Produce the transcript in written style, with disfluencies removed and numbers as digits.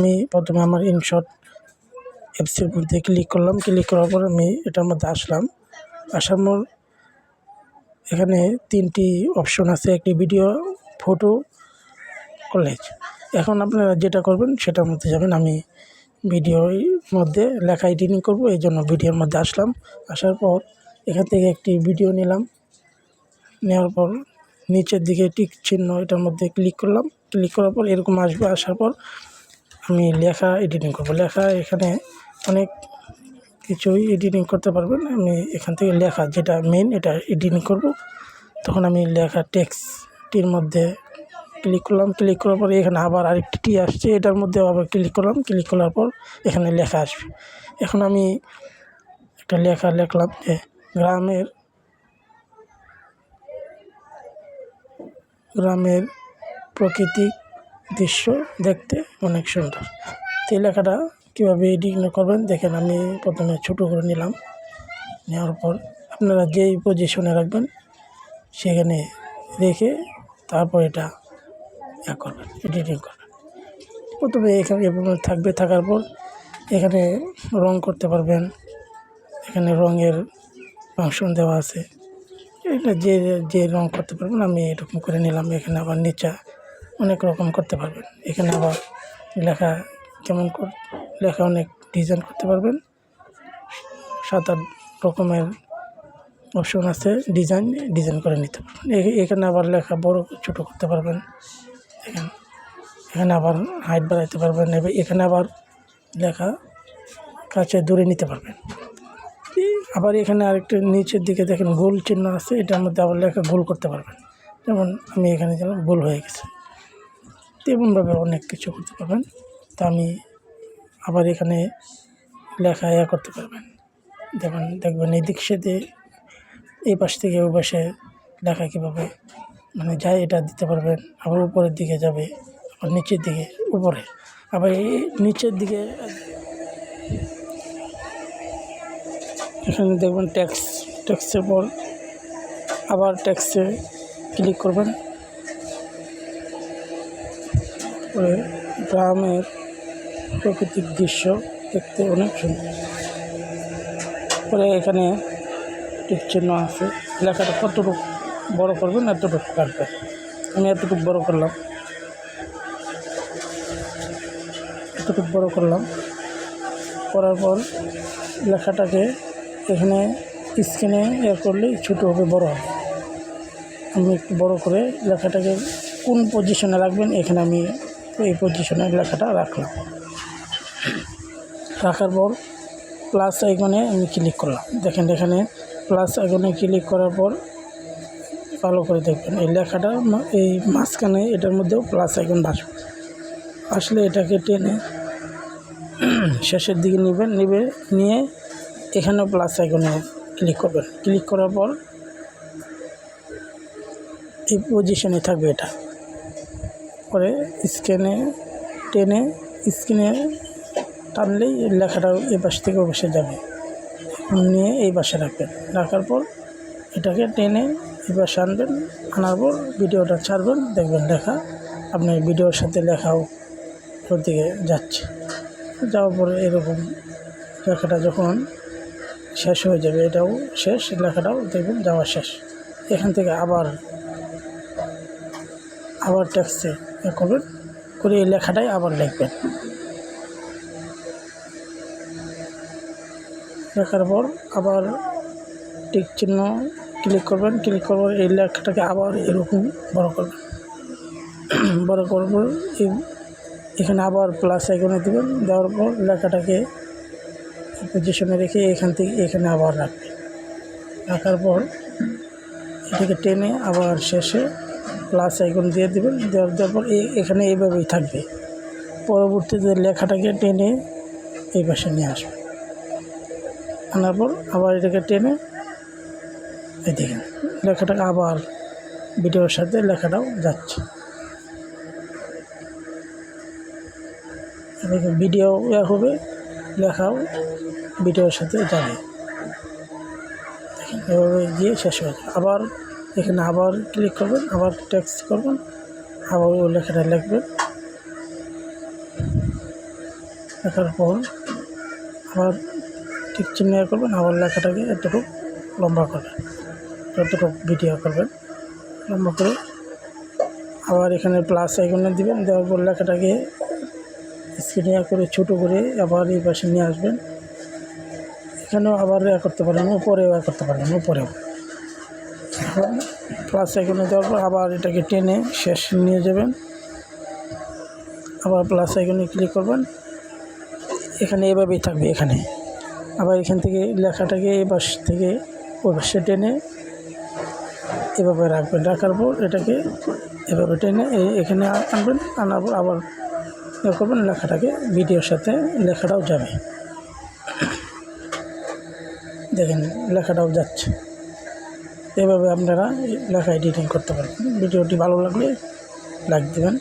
আমি প্রথমে আমার ইনশট অ্যাপসের মধ্যে ক্লিক করলাম। ক্লিক করার পর আমি এটার মধ্যে আসলাম। আসার পর এখানে 3টি অপশন আছে, একটি ভিডিও, ফটো, কলেজ। এখন আপনারা যেটা করবেন সেটার মধ্যে যাবেন। আমি ভিডিওর মধ্যে লেখা এডিটিং করব, এই জন্য ভিডিওর মধ্যে আসলাম। আসার পর এখান থেকে একটি ভিডিও নিলাম। নেওয়ার পর নিচের দিকে টিক চিহ্ন, এটার মধ্যে ক্লিক করলাম। ক্লিক করার পর এরকম আসবে। আসার পর আমি লেখা এডিটিং করব। লেখা এখানে অনেক কিছুই এডিটিং করতে পারবেন। আমি এখান থেকে লেখা যেটা মেন এটা এডিটিং করব। তখন আমি লেখা টেক্সটির মধ্যে ক্লিক করলাম। ক্লিক করার পর এখানে আবার আরেকটি টি আসছে, এটার মধ্যে আবার ক্লিক করলাম। ক্লিক করার পর এখানে লেখা আসবে। এখন আমি একটা লেখা লিখলাম যে গ্রামের প্রাকৃতিক দৃশ্য দেখতে অনেক সুন্দর। এই লেখাটা কীভাবে এডিটিং করবেন দেখেন। আমি প্রথমে ছোটো করে নিলাম। নেওয়ার পর আপনারা যেই পজিশনে রাখবেন সেখানে রেখে তারপর এটা করবেন, এডিটিং করবেন। প্রথমে এখানে থাকবে। থাকার পর এখানে রং করতে পারবেন। এখানে রঙের ফাংশন দেওয়া আছে, এটা যে রং করতে পারবেন। আমি এরকম করে নিলাম। এখানে আবার নিচে অনেক রকম করতে পারবেন। এখানে আবার লেখা লেখা অনেক ডিজাইন করতে পারবেন। 7-8 রকমের অপশন আছে, ডিজাইন করে নিতে পারবেন। এখানে আবার লেখা বড় ছোট করতে পারবেন। এখানে আবার হাইট বাড়াইতে পারবেন। এখানে আবার লেখা কাছে দূরে নিতে পারবেন। আবার এখানে আরেকটা নিচের দিকে দেখেন গোল চিহ্ন আছে, এটার মধ্যে আবার লেখা গোল করতে পারবেন। যেমন আমি এখানে যেন গোল হয়ে গেছে, তেমনভাবে অনেক কিছু করতে পারবেন। তা আমি আবার এখানে লেখা করতে পারবেন। দেখবেন এই দিক সাথে এই পাশ থেকে ওই পাশে লেখা কীভাবে যায় এটা দিতে পারবেন। আবার উপরের দিকে যাবে, আবার নিচের দিকে উপরে, আবার এই নিচের দিকে এখানে দেখবেন ট্যাক্সের পর আবার ট্যাক্সে ক্লিক করবেন। পরে গ্রামের প্রাকৃতিক দৃশ্য দেখতে অনেক সুন্দর। পরে এখানে টিক চিহ্ন আছে, লেখাটা কতটুকু বড় করবেন এতটুকু কাটবেন। আমি এতটুকু বড় করলাম। করার পর লেখাটাকে এখানে স্ক্রিনে করলেই ছোটো হবে, বড় হবে। আমি একটু বড় করে লেখাটাকে কোন পজিশনে রাখবেন এখানে আমি এই পজিশনে লেখাটা রাখলাম। রাখার পর প্লাস আইকনে আমি ক্লিক করলাম। দেখেন এখানে প্লাস আইকনে ক্লিক করার পর ভালো করে দেখবেন এই লেখাটা এই মাঝখানে এটার মধ্যেও প্লাস আইকন আসলে এটাকে টেনে শেষের দিকে নিয়ে এখানেও প্লাস আইকনে ক্লিক করবেন। ক্লিক করার পর এই পজিশনে থাকবে এটা। পরে স্ক্রিনে টানলেই লেখাটা এই পাশ থেকে ও পাশে যাবে। নিয়ে এই পাশে রাখবেন। রাখার পর এটাকে টেনে এই পাশে আনবেন। আনার পর ভিডিওটা ছাড়বেন, দেখবেন লেখা আপনার ভিডিওর সাথে লেখাও ওর দিকে যাচ্ছে। যাওয়ার পরে এরকম লেখাটা যখন শেষ হয়ে যাবে, এটাও শেষ, লেখাটাও দেখবেন যাওয়া শেষ। এখান থেকে আবার ট্যাক্সে করবেন, করে এই লেখাটাই আবার লিখবেন। লেখার পর আবার টিক চিহ্ন ক্লিক করবেন। ক্লিক করার পর এই লেখাটাকে আবার এরকম বড় করবেন। বড় করার পর এখানে আবার প্লাস আইকনে দেবেন। দেওয়ার পর লেখাটাকে পজিশনে রেখে এখান থেকে এখানে আবার রাখবেন। রাখার পর এটাকে টেনে আবার শেষে প্লাস আইকন দিয়ে দেবেন। দেওয়ার পর এখানে এইভাবেই থাকবে। পরবর্তীতে লেখাটাকে টেনে এই পাশে নিয়ে আসবে। আনার পর আবার এটাকে টেনে এই দেখেন লেখাটাকে আবার ভিডিওর সাথে লেখাটাও যাচ্ছে। ভিডিও হবে, লেখাও ভিডিওর সাথে যাবে। এভাবে গিয়ে শেষ হয়ে যাবে। আবার এখানে আবার ক্লিক করবেন, আবার টেক্সট করবেন, আবার ওই লেখাটা লিখবেন। লেখার পর আবার ঠিক চিহ্ন করবেন, আবার লেখাটাকে এতটুকু লম্বা করবেন, যতটুকু ভিডিও করবেন লম্বা করে আবার এখানে প্লাস আইকনে দিবেন। দেওয়ার পর লেখাটাকে স্ক্রিনে করে ছোটো করে আবার এই পাশে নিয়ে আসবেন। এখানেও আবার করতে পারেন, উপরেও করতে পারেন, উপরেও। এখন প্লাস আইকনে দেওয়ার পর আবার এটাকে টেনে শেষ নিয়ে যাবেন, আবার প্লাস আইকনে ক্লিক করবেন। এখানে এভাবেই থাকবে। এখানে আবার এখান থেকে লেখাটাকে এই পাশ থেকে ওই পাশে টেনে এভাবে রাখবেন। রাখার পর এটাকে এভাবে টেনে এখানে আনবেন। আনার পর আবার করবেন, লেখাটাকে ভিডিওর সাথে লেখাটাও যাবে। দেখেন লেখাটাও যাচ্ছে। এভাবে আপনারা লেখা এডিটিং করতে পারবেন। ভিডিওটি ভালো লাগলে লাইক দেবেন।